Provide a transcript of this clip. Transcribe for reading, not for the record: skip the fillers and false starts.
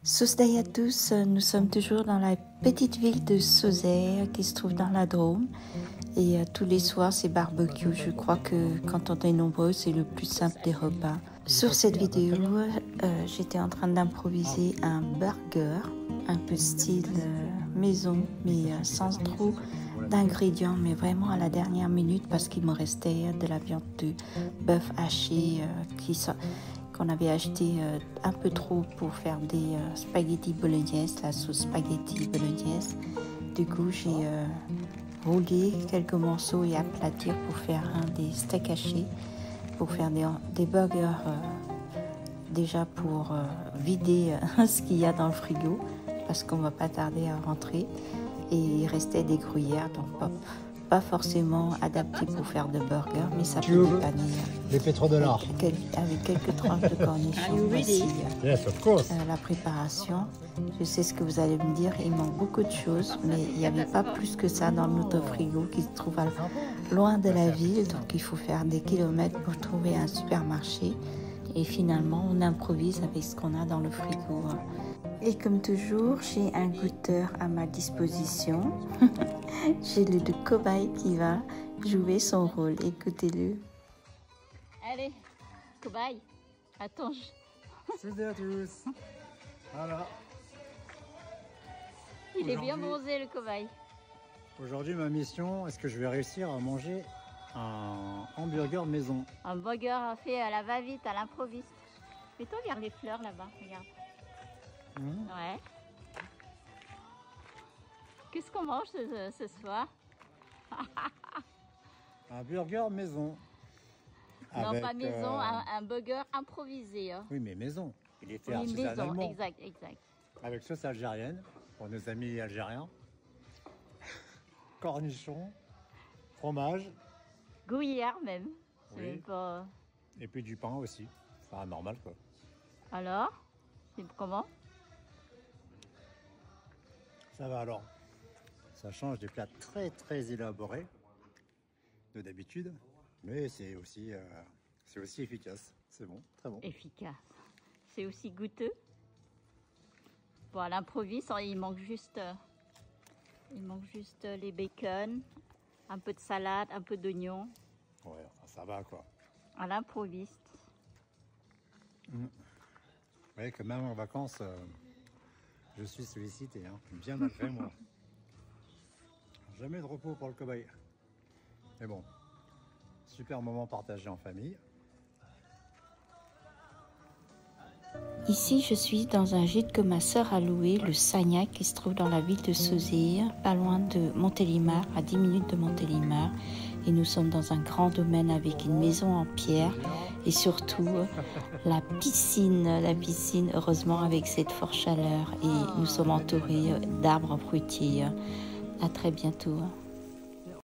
Sosday à tous, nous sommes toujours dans la petite ville de Sauzet qui se trouve dans la Drôme et tous les soirs c'est barbecue. Je crois que quand on est nombreux c'est le plus simple des repas. Sur cette vidéo, j'étais en train d'improviser un burger, un peu style maison mais sans trop d'ingrédients, mais vraiment à la dernière minute parce qu'il me restait de la viande de bœuf haché qu'on avait acheté un peu trop pour faire des spaghettis bolognaise, la sauce spaghetti bolognaise. Du coup, j'ai roulé quelques morceaux et aplatir pour faire des steaks hachés, pour faire des burgers déjà pour vider ce qu'il y a dans le frigo parce qu'on va pas tarder à rentrer. Et il restait des gruyères, donc pas forcément adapté pour faire de burgers, mais ça peut dépanner les pétrodollars avec quelques tranches de cornichons. Voici yes, of course. La préparation. Je sais ce que vous allez me dire, il manque beaucoup de choses, mais il n'y avait pas plus que ça dans notre frigo qui se trouve loin de la ville, donc il faut faire des kilomètres pour trouver un supermarché. Et finalement, on improvise avec ce qu'on a dans le frigo. Et comme toujours, j'ai un goûteur à ma disposition. J'ai le cobaye qui va jouer son rôle. Écoutez-le. Allez, cobaye, attends. Salut à tous. Voilà. Il est bien bronzé le cobaye. Aujourd'hui, ma mission, est-ce que je vais réussir à manger un hamburger maison? Un burger fait à la va-vite, à l'improviste. Mais toi, regarde les fleurs là-bas, regarde. Ouais. Qu'est-ce qu'on mange ce soir? Un burger maison. Non, avec, pas maison, un burger improvisé. Hein. Oui, mais maison. Il est fait Oui, maison, artisanalement. exact. Avec sauce algérienne, pour nos amis algériens. Cornichons, fromage. Gruyère même. Oui. Même pas... Et puis du pain aussi. Enfin, normal quoi. Alors, c'est comment? Ça va alors. Ça change des plats très élaborés de d'habitude, mais c'est aussi efficace. C'est bon, très bon. Efficace. C'est aussi goûteux. Bon, à l'improviste, il manque juste les bacon, un peu de salade, un peu d'oignon. Ouais, enfin, ça va quoi. À l'improviste. Ouais, que même en vacances, je suis sollicité, hein, bien malgré moi. Jamais de repos pour le cobaye. Mais bon, super moment partagé en famille. Ici, je suis dans un gîte que ma sœur a loué, le Sagnac, qui se trouve dans la ville de Sauzet, pas loin de Montélimar, à 10 minutes de Montélimar. Et nous sommes dans un grand domaine avec une maison en pierre et surtout la piscine, heureusement avec cette forte chaleur. Et nous sommes entourés d'arbres fruitiers. À très bientôt.